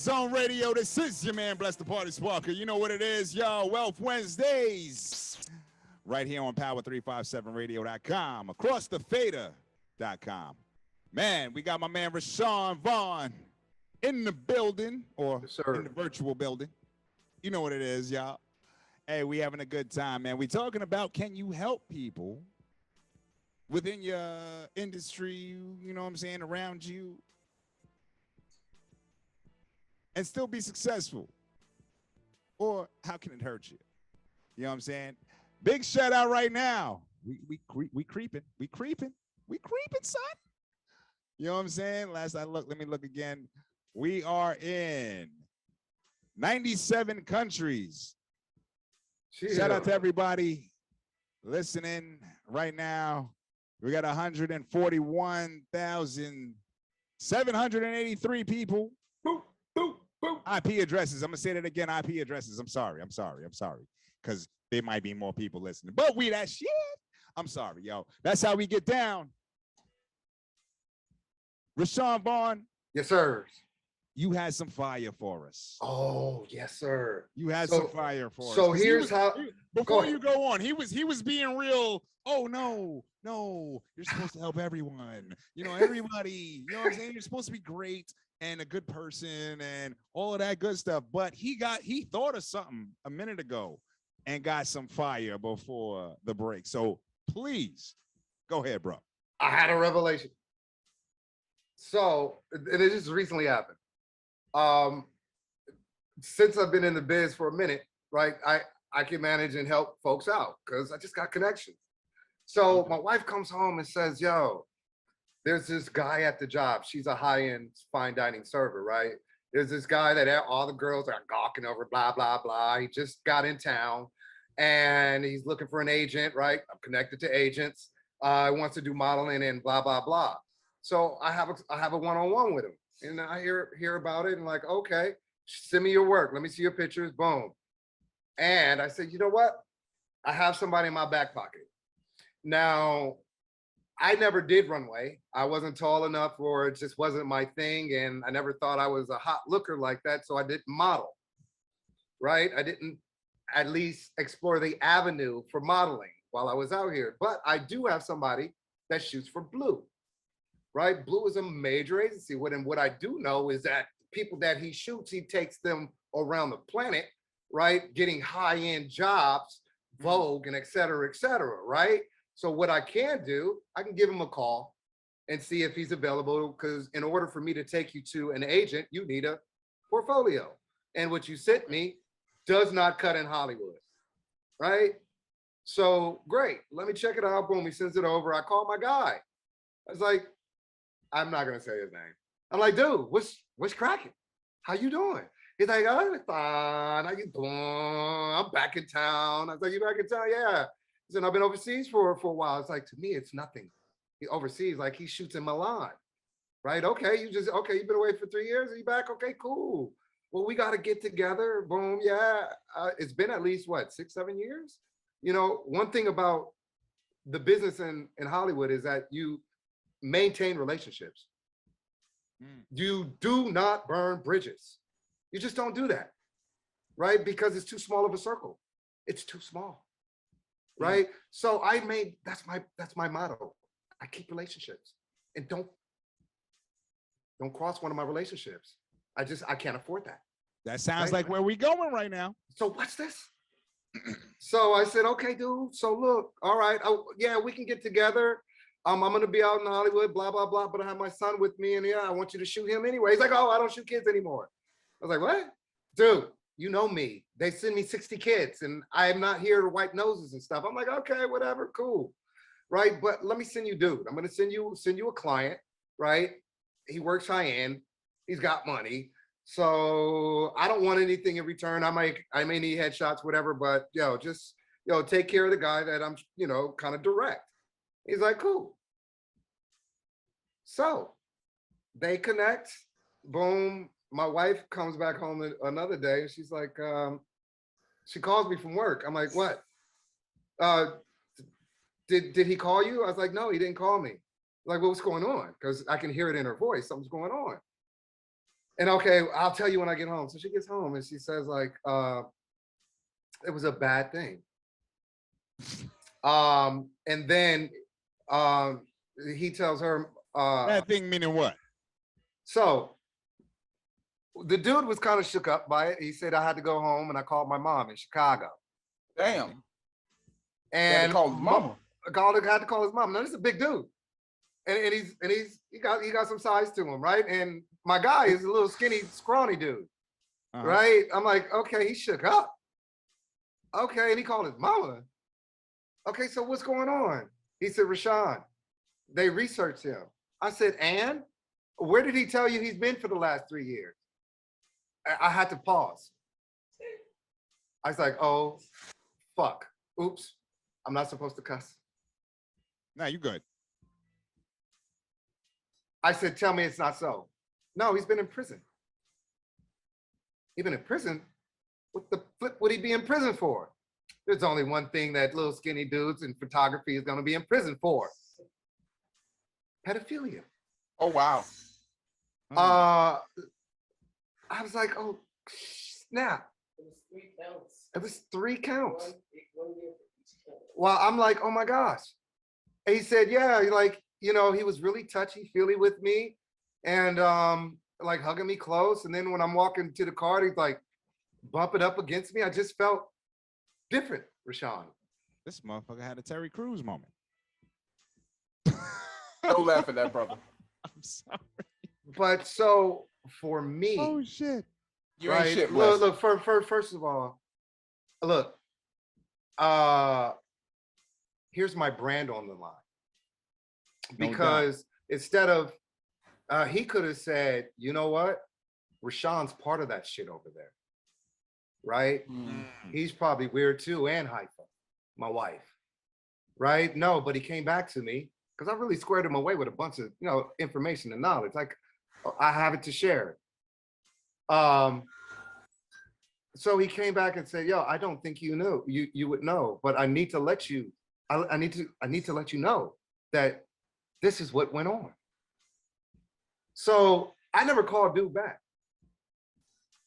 Zone Radio. This is your man, Bless the Party Sparker. You know what it is, y'all. Wealth Wednesdays. Right here on Power357Radio.com. Across the Fader.com. Man, we got my man, Rashawn Vaughn, in the building, or Yes, in the virtual building. You know what it is, y'all. Hey, we having a good time, man. We talking about, can you help people within your industry, you know what I'm saying, around you, and still be successful? Or how can it hurt you? You know what I'm saying? Big shout out right now. We creeping, son. You know what I'm saying? Last I looked, let me look again. We are in 97 countries. Shout out to everybody listening right now. We got 141,783 people. Boop, boop, boop. IP addresses. I'm gonna say that again. IP addresses. I'm sorry. Because there might be more people listening. But we that shit. I'm sorry, yo. That's how we get down. Rashawn Vaughn. Yes, sir. You had some fire for us. Oh, yes, sir. You had some fire for us. So here's how. Before you go on, he was being real. Oh no, you're supposed to help everyone. You know, everybody. You know what I'm saying? You're supposed to be great and a good person and all of that good stuff. But he thought of something a minute ago and got some fire before the break. So please go ahead, bro. I had a revelation. So, and it just recently happened. Since I've been in the biz for a minute, right, I can manage and help folks out because I just got connections. So my wife comes home and says, yo, there's this guy at the job. She's a high-end fine dining server, right? There's this guy that all the girls are gawking over, blah, blah, blah. He just got in town and he's looking for an agent, right? I'm connected to agents. He wants to do modeling and blah, blah, blah. So I have a one-on-one with him. And I hear about it and like, okay, send me your work. Let me see your pictures. Boom. And I said, you know what? I have somebody in my back pocket. Now, I never did runway. I wasn't tall enough, or it just wasn't my thing. And I never thought I was a hot looker like that. So I didn't model, right? I didn't at least explore the avenue for modeling while I was out here. But I do have somebody that shoots for Blue. Right? Blue is a major agency. What I do know is that people that he shoots, he takes them around the planet, right? Getting high-end jobs, Vogue, and et cetera, right? So what I can do, I can give him a call and see if he's available, because in order for me to take you to an agent, you need a portfolio. And what you sent me does not cut in Hollywood, right? So great, let me check it out. Boom, he sends it over. I call my guy. I was like, I'm not gonna say his name. I'm like, dude, what's cracking? How you doing? He's like, oh, it's fine. How you doing? I'm back in town. I was like, you back in town? Yeah. He said, I've been overseas for a while. It's like, to me, it's nothing. He overseas, like he shoots in Milan, right? Okay, you've been away for 3 years. Are you back? Okay, cool. Well, we got to get together. Boom, yeah. It's been at least what, 6-7 years? You know, one thing about the business in Hollywood is that you maintain relationships. You do not burn bridges. You just don't do that, right? Because it's too small of a circle. It's too small, right? So that's my motto. I keep relationships and don't cross one of my relationships. I can't afford that. That sounds like where we going right now. So what's this? So I said, okay, dude. So look, all right. Yeah, we can get together. I'm going to be out in Hollywood, blah, blah, blah, but I have my son with me, and yeah, I want you to shoot him anyway. He's like, oh, I don't shoot kids anymore. I was like, what? Dude, you know me. They send me 60 kids, and I am not here to wipe noses and stuff. I'm like, okay, whatever, cool, right? But let me send you, dude. I'm going to send you a client, right? He works high-end. He's got money. So I don't want anything in return. I may need headshots, whatever, but, just take care of the guy that I'm, kind of direct. He's like, cool. So they connect, boom. My wife comes back home another day and she's like, she calls me from work. I'm like, what? Did he call you? I was like, no, he didn't call me. Like, what's going on? Because I can hear it in her voice. Something's going on. And okay, I'll tell you when I get home. So she gets home and she says like, it was a bad thing. And then he tells her, That thing meaning what? so the dude was kind of shook up by it. He said I had to go home and I called my mom in Chicago. Damn. And Call his mama. Had to call his mom. Now this is a big dude. And he got some size to him, right? And my guy is a little skinny, scrawny dude. Right? I'm like, okay, he shook up. Okay, and he called his mama. Okay, so what's going on? He said, Rashawn, they researched him. I said, and where did he tell you he's been for the last 3 years? I had to pause. I was like, oh, fuck. Oops. I'm not supposed to cuss. No, you good. I said, tell me it's not so. No, he's been in prison. He's been in prison? What the flip would he be in prison for? There's only one thing that little skinny dudes in photography is going to be in prison for. Pedophilia. Oh, wow. I was like, oh, snap. It was 3 counts. It was 3 counts. 1 year for each count. Well, I'm like, oh my gosh. And he said, yeah, like, you know, he was really touchy feely with me and like hugging me close. And then when I'm walking to the car, he's like bumping up against me. I just felt different, Rashawn. This motherfucker had a Terry Crews moment. Don't laugh at that, brother. I'm sorry. But so for me, Oh shit. You ain't shit, look, Wes. first of all, look, here's my brand on the line. No Because instead of, he could have said, you know what? Rashawn's part of that shit over there, right? Mm. He's probably weird too, and Haifa, my wife, right? No, but he came back to me because I really squared him away with a bunch of, you know, information and knowledge. Like, I have it to share. So he came back and said, yo, I don't think you knew, you would know, but I need to let you, I need to let you know that this is what went on. So I never called dude back.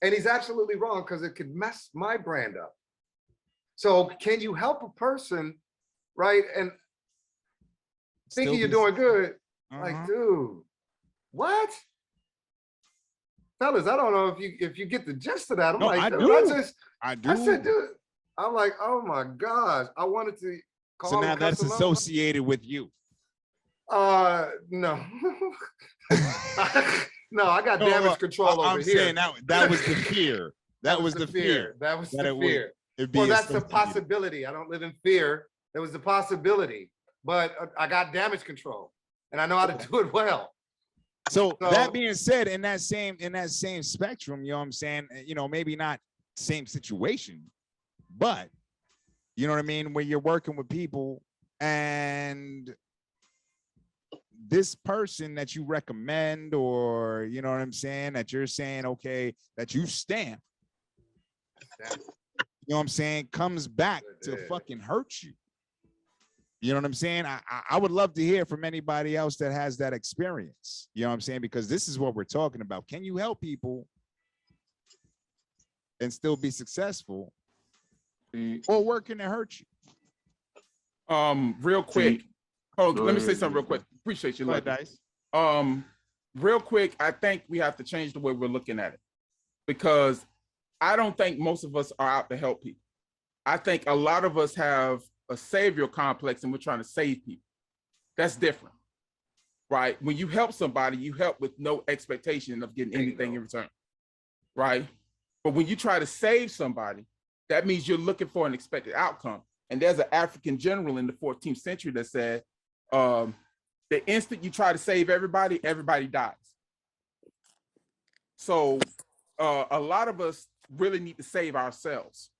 And he's absolutely wrong because it could mess my brand up. So can you help a person, right? And thinking you're doing good, like, dude, what? Fellas, I don't know if you get the gist of that. I'm No, like, I dude, do. I do. I said, dude, I'm like, oh my gosh, I wanted to call So now him, that's cuss him out. associated with you. No. No, I got damage control over I'm here. saying that was the fear. That was the fear. That was that the it would- fear. It'd be Well, that's a associated. possibility. I don't live in fear. There was a possibility, but I got damage control and I know how to do it well. So So- that being said, in that same spectrum, you know what I'm saying? You know, maybe not same situation, but you know what I mean? When you're working with people and this person that you recommend, or you know what I'm saying, that you're saying, okay, that you stamp, you know what I'm saying, comes back to fucking hurt you. You know what I'm saying? I would love to hear from anybody else that has that experience. You know what I'm saying? Because this is what we're talking about. Can you help people and still be successful, or working to hurt you? Real quick. Oh, let me say something real quick. Appreciate you, Go ahead, Lucky. Dice. Real quick, I think we have to change the way we're looking at it, because I don't think most of us are out to help people. I think a lot of us have a savior complex and we're trying to save people. That's different, right? When you help somebody, you help with no expectation of getting anything in return, right? But when you try to save somebody, that means you're looking for an expected outcome. And there's an African general in the 14th century that said, the instant you try to save everybody, everybody dies. So a lot of us really need to save ourselves,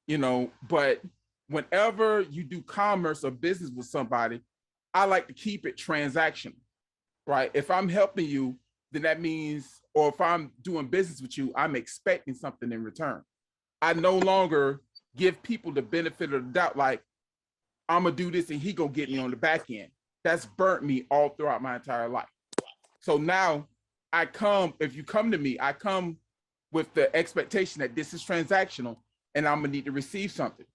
you know, but whenever you do commerce or business with somebody, I like to keep it transactional, right? If I'm helping you, then that means, or if I'm doing business with you, I'm expecting something in return. I no longer give people the benefit of the doubt, like, I'm gonna do this and he gonna get me on the back end. That's burnt me all throughout my entire life. So now if you come to me, I come with the expectation that this is transactional and I'm gonna need to receive something.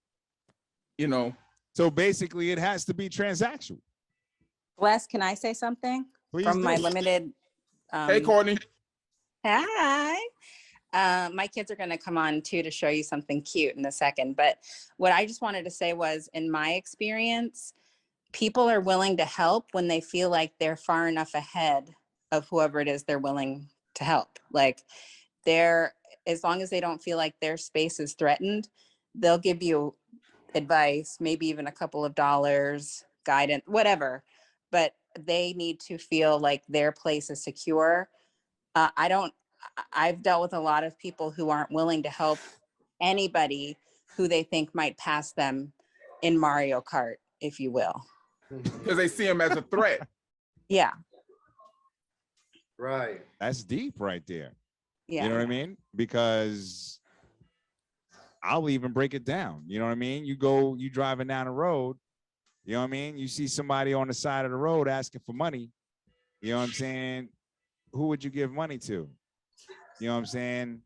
You know, So basically, it has to be transactional. Bless, can I say something Please from do. my limited? hey Courtney, Hi. My kids are going to come on too to show you something cute in a second. But what I just wanted to say was, in my experience, people are willing to help when they feel like they're far enough ahead of whoever it is they're willing to help. Like as long as they don't feel like their space is threatened, they'll give you advice, maybe even a couple of dollars, guidance, whatever. But they need to feel like their place is secure. I've dealt with a lot of people who aren't willing to help anybody who they think might pass them in Mario Kart, if you will. because they see him as a threat. Yeah. Right. That's deep right there. Yeah. You know what I mean? Because I'll even break it down. You know what I mean? You driving down the road, you know what I mean? You see somebody on the side of the road asking for money. You know what I'm saying? Who would you give money to? You know what I'm saying?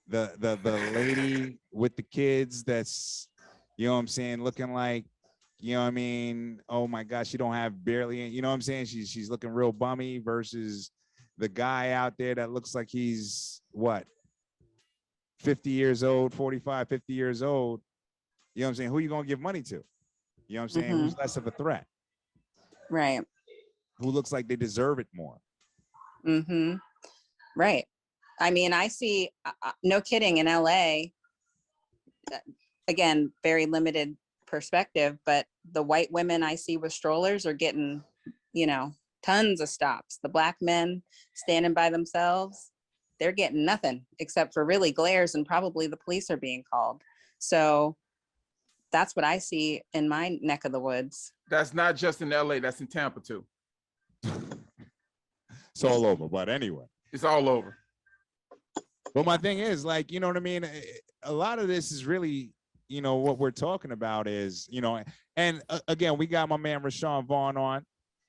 The lady with the kids that's, you know what I'm saying, looking like, you know what I mean? Oh my gosh, she don't have barely, you know what I'm saying? She's looking real bummy versus the guy out there that looks like he's what? 50 years old, 45, 50 years old. You know what I'm saying? Who you going to give money to? You know what I'm saying? Mhm. Who's less of a threat? Right. Who looks like they deserve it more? Mm-hmm. Right. I mean, I see, no kidding, in LA, again, very limited perspective, but the white women I see with strollers are getting, tons of stops. The black men standing by themselves, they're getting nothing except for really glares, and probably the police are being called. So that's what I see in my neck of the woods. That's not just in LA, that's in Tampa too. It's all over. But anyway. It's all over. But my thing is, like, you know what I mean? A lot of this is really, what we're talking about is, and again, we got my man Rashawn Vaughn on,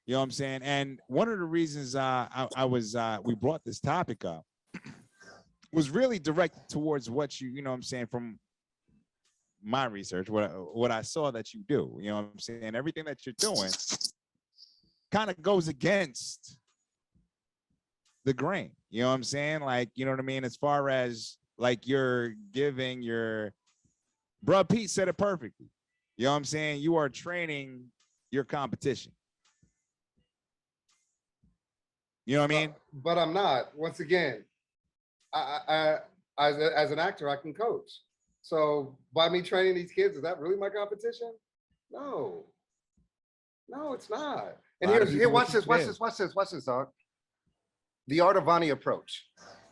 you know what I'm saying? And one of the reasons we brought this topic up was really directed towards what you know what I'm saying, from my research, what I saw that you do, you know what I'm saying? Everything that you're doing kind of goes against the grain, you know what I'm saying? Like, you know what I mean? As far as like you're giving Bruh Pete said it perfectly. You know what I'm saying? You are training your competition. You know what I mean? But I'm not. Once again, I as an actor, I can coach. So by me training these kids, is that really my competition? No. No, it's not. And watch this, dog. The Art of Vani approach.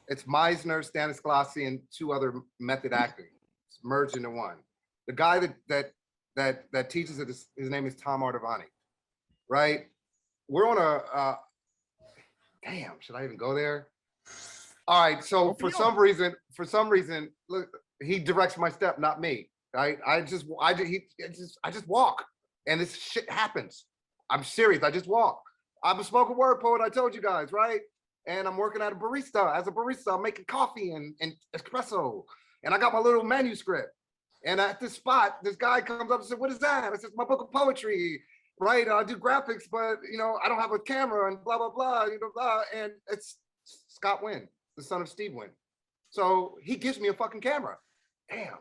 It's Meisner, Stanislavski, and two other method acting. It's merged into one. The guy that teaches it, his name is Tom Artavani, right? We're on a damn, should I even go there? All right, so for some reason, look, he directs my step, not me. Right? I just walk, and this shit happens. I'm serious. I just walk. I'm a spoken word poet. I told you guys, right? And I'm working at a barista. As a barista, I'm making coffee and espresso, and I got my little manuscript. And at this spot, this guy comes up and said, "What is that?" I said, "My book of poetry." Right, I do graphics, but I don't have a camera and blah blah blah, blah. And it's Scott Wynn, the son of Steve Wynn. So he gives me a fucking camera. Damn,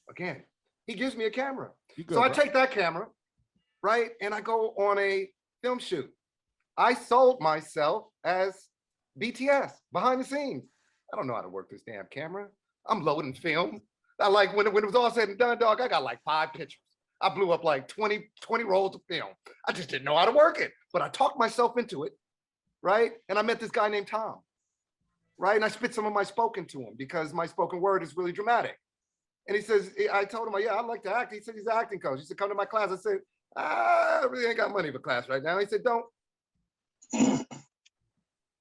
again, he gives me a camera. So I take that camera, right, and I go on a film shoot. I sold myself as BTS behind the scenes. I don't know how to work this damn camera. I'm loading film. I like when it was all said and done, dog. I got like 5 pictures. I blew up like 20 rolls of film. I just didn't know how to work it, but I talked myself into it, right? And I met this guy named Tom, right? And I spit some of my spoken to him because my spoken word is really dramatic. And he says, I told him, yeah, I'd like to act. He said, he's an acting coach. He said, come to my class. I said, I really ain't got money for class right now. He said, don't.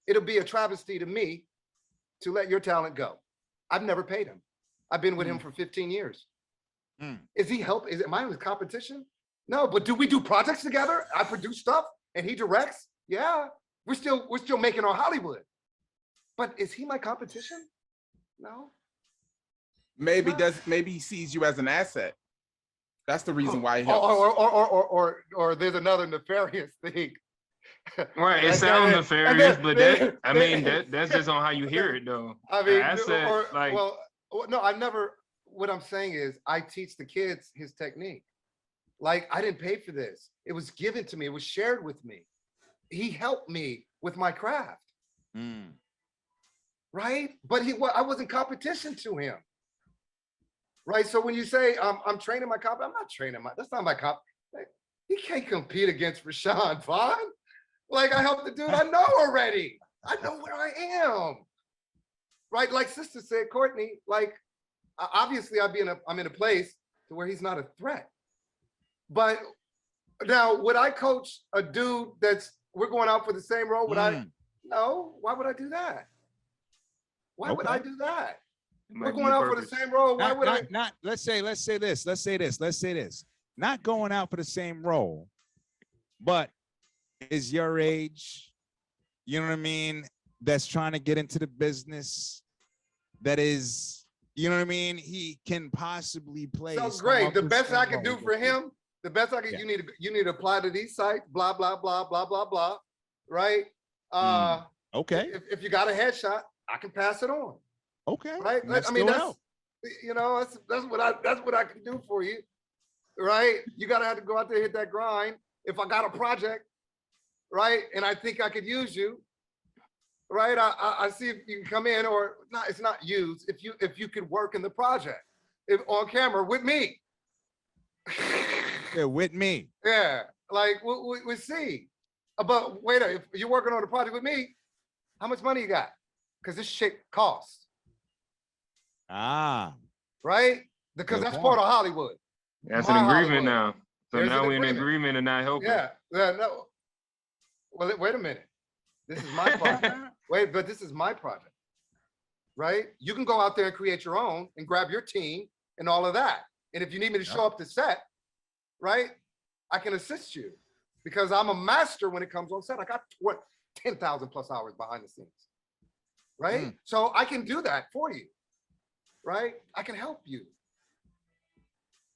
It'll be a travesty to me to let your talent go. I've never paid him. I've been with him for 15 years. Is he help? Am I in his competition? No, but do we do projects together? I produce stuff and he directs. Yeah, we're still making our Hollywood. But is he my competition? No. Maybe Huh. maybe he sees you as an asset. That's the reason why he Or, helps. or there's another nefarious thing. Right, it And sounds then- nefarious, and but then- I mean, that's just on how you hear it, though. I mean, Asset, or, like, well, no, I never, what I'm saying is I teach the kids his technique. Like, I didn't pay for this. It was given to me. It was shared with me. He helped me with my craft, Mm. right? But I wasn't competition to him. Right. So when you say I'm training my comp, I'm not training that's not my comp. Like, he can't compete against Rashawn Vaughn. Like, I helped the dude I know already. I know where I am. Right. Like sister said, Courtney, like, obviously I'm in a place to where he's not a threat. But now, would I coach a dude we're going out for the same role? No, why would I do that? Why would I Okay. do that? it We're might be going out for the purpose. same role. Why Not, would I? not, let's say this. Not going out for the same role, but is your age, you know what I mean, that's trying to get into the business, that is, you know what I mean, he can possibly play. So some great. of The the best I same can do roles. for him, the best I can, Yeah. you need to apply to these sites, blah, blah, blah, blah, blah, blah. Right? Okay, If you got a headshot, I can pass it on. okay. Right? That I mean, still that's, help. you know, that's what I can do for you. Right? You gotta have to go out there, hit that grind. If I got a project, right, and I think I could use you, right? I see if you can come in, or not, it's not used, if you could work in the project, if on camera with me. Yeah, with me. Yeah, like we see. But wait, if you're working on a project with me, how much money you got? Because this shit costs, Ah, right? Because Good that's point. part of Hollywood. That's My an agreement Hollywood. now. So There's now an we're in agreement. agreement and not helping. Yeah, no. Well, wait a minute. This is my project. Wait, but this is my project, right? You can go out there and create your own and grab your team and all of that. And if you need me to show up to set, right, I can assist you because I'm a master when it comes on set. I got 10,000 plus hours behind the scenes, right? Mm. So I can do that for you, right? I can help you,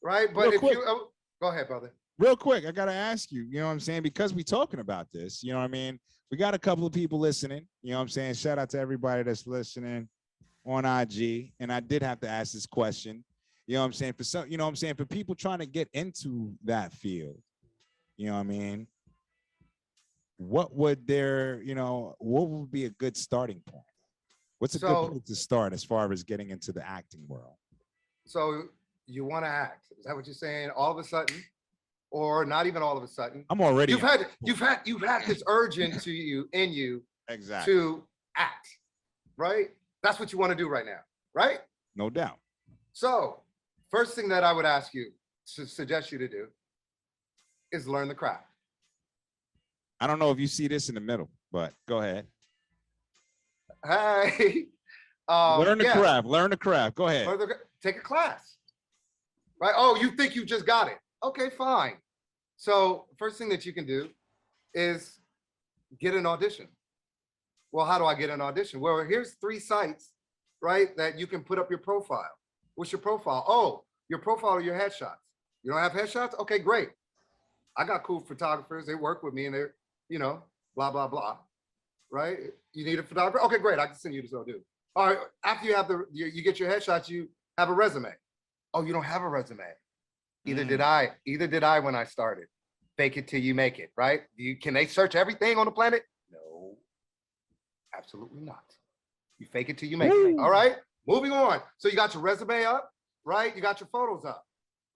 right? But Real if quick. you, go ahead, brother. real quick, I gotta ask you, you know what I'm saying? Because we talking about this, you know what I mean? We got a couple of people listening, you know what I'm saying? Shout out to everybody that's listening on IG. And I did have to ask this question, you know what I'm saying? For some, you know what I'm saying? For people trying to get into that field, you know what I mean? What would what would be a good starting point? What's a So- good place to start as far as getting into the acting world? So you want to act? Is that what you're saying? All of a sudden, or not even all of a sudden? I'm already You've had this urge in you exactly, to act, right? That's what you want to do right now, right? no doubt. So first thing that I would ask you to suggest you to do is learn the craft. I don't know if you see this in the middle, but go ahead. Hey, Learn the yeah, craft. Learn the craft. Go ahead. take a class, right? Oh, you think you just got it? Okay, fine. So first thing that you can do is get an audition. Well, how do I get an audition? Well, here's 3 sites, right, that you can put up your profile. What's your profile? Oh, your profile are your headshots. You don't have headshots? Okay, great. I got cool photographers. They work with me and they're, blah, blah, blah, right? You need a photographer? Okay, great. I can send you to so do. All right, after you have you get your headshots, you have a resume. Oh, you don't have a resume. Either did I when I started. Fake it till you make it, right? Can they search everything on the planet? No, absolutely not. You fake it till you make it. All right, moving on. So you got your resume up, right? You got your photos up,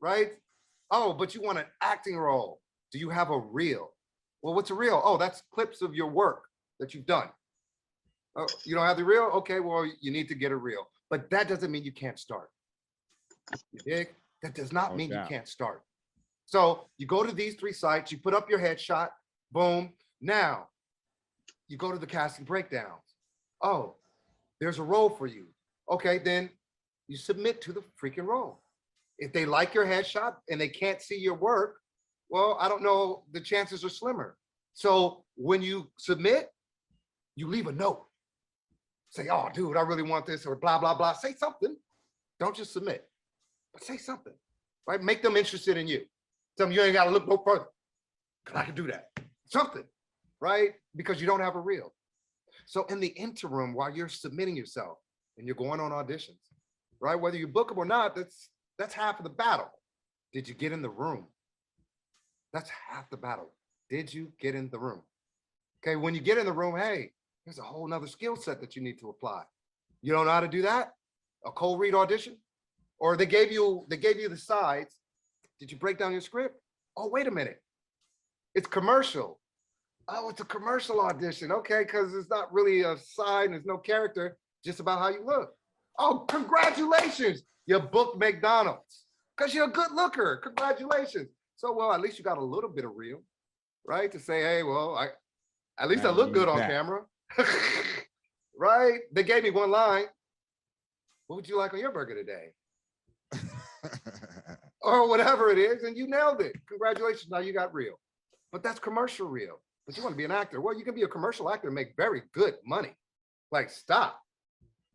right? Oh, but you want an acting role. Do you have a reel? Well, what's a reel? Oh, that's clips of your work that you've done. Oh, you don't have the reel? Okay, well, you need to get a reel. But that doesn't mean you can't start. You dig? That does not No mean you doubt. can't start. So you go to these 3 sites, you put up your headshot, boom. Now you go to the casting breakdowns. Oh, there's a role for you. Okay, then you submit to the freaking role. If they like your headshot and they can't see your work, well, I don't know, the chances are slimmer. So when you submit, you leave a note. say, oh, dude, I really want this, or blah, blah, blah. Say something. Don't just submit, but say something, right? Make them interested in you. Tell them you ain't got to look no further, because I can do that. Something, right? Because you don't have a reel. So in the interim, while you're submitting yourself and you're going on auditions, right? Whether you book them or not, that's half of the battle. Did you get in the room? That's half the battle. Did you get in the room? Okay, when you get in the room, hey, there's a whole nother skill set that you need to apply. You don't know how to do that? A cold read audition? Or they gave you the sides. Did you break down your script? Oh, wait a minute. It's commercial. Oh, it's a commercial audition. Okay, because it's not really a side and there's no character, just about how you look. Oh, congratulations. You booked McDonald's because you're a good looker. Congratulations. So, well, at least you got a little bit of real, right? To say, hey, well, at least I look good on camera. Right? They gave me one line. What would you like on your burger today? Or whatever it is, and you nailed it. Congratulations, now you got real. But that's commercial real. But you want to be an actor. Well, you can be a commercial actor and make very good money. Like, stop.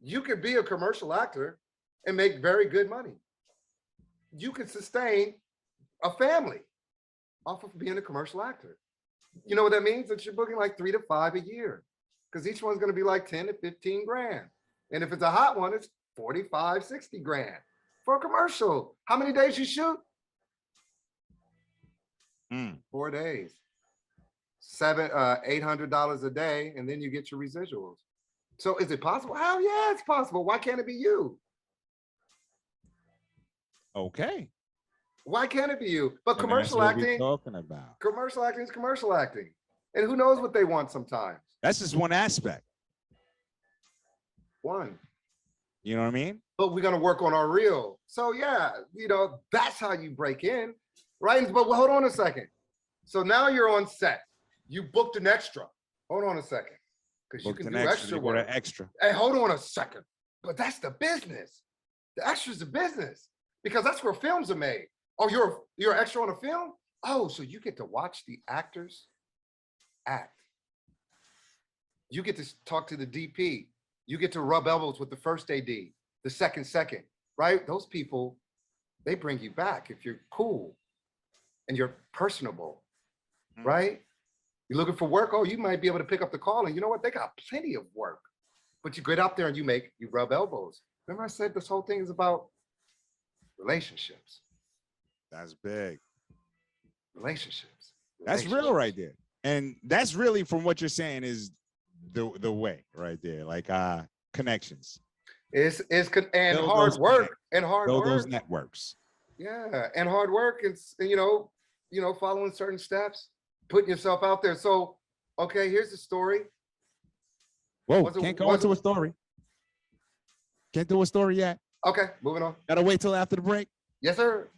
You could be a commercial actor and make very good money. You can sustain a family off of being a commercial actor. You know what that means? That you're booking like 3 to 5 a year, because each one's going to be like 10 to 15 grand. And if it's a hot one, it's 45, 60 grand for a commercial. How many days you shoot? 4 days. $800 a day, and then you get your residuals. So is it possible? Hell yeah, it's possible. Why can't it be you? Okay. Why can't it be you? But And commercial that's what we're acting, talking about. commercial acting is commercial acting. And who knows what they want sometimes? That's just one aspect. One. You know what I mean? But we're gonna work on our reel. So yeah, that's how you break in, right? But hold on a second. So now you're on set. You booked an extra. Hold on a second. Because you Booked can an do extra, extra you go work. to extra. Hey, hold on a second. But that's the business. The extra's the business. Because that's where films are made. Oh, you're an extra on a film? Oh, so you get to watch the actors act. You get to talk to the DP. You get to rub elbows with the first AD, the second, right? Those people, they bring you back if you're cool and you're personable, right? You're looking for work. Oh, you might be able to pick up the call, and you know what? They got plenty of work. But you get out there and you rub elbows. Remember I said this whole thing is about relationships. That's big. Relationships. That's real right there. And that's really, from what you're saying, is the way right there. Like connections. And Build hard those work. And hard Build work. those networks. Yeah, and hard work and following certain steps, putting yourself out there. So, okay, here's the story. Whoa, Was it- can't go was into it- a story. Can't do a story yet. Okay, moving on. Gotta wait till after the break. Yes, sir.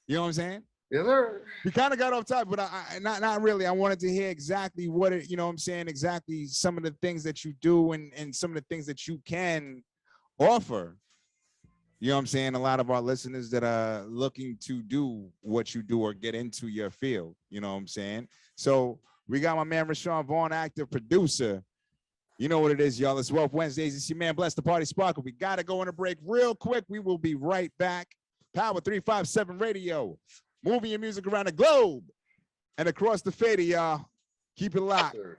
You know what I'm saying? Yes, sir. We kind of got off topic, but I not really. I wanted to hear exactly what it, you know what I'm saying, exactly some of the things that you do and some of the things that you can offer. You know what I'm saying? A lot of our listeners that are looking to do what you do or get into your field. You know what I'm saying? So we got my man Rashawn Vaughn, actor, producer. You know what it is, y'all. It's Wealth Wednesdays. It's your man, Bless the Party Sparkle. We got to go on a break real quick. We will be right back. Power 357 Radio. Moving your music around the globe and across the fader, y'all. Keep it locked. Sir.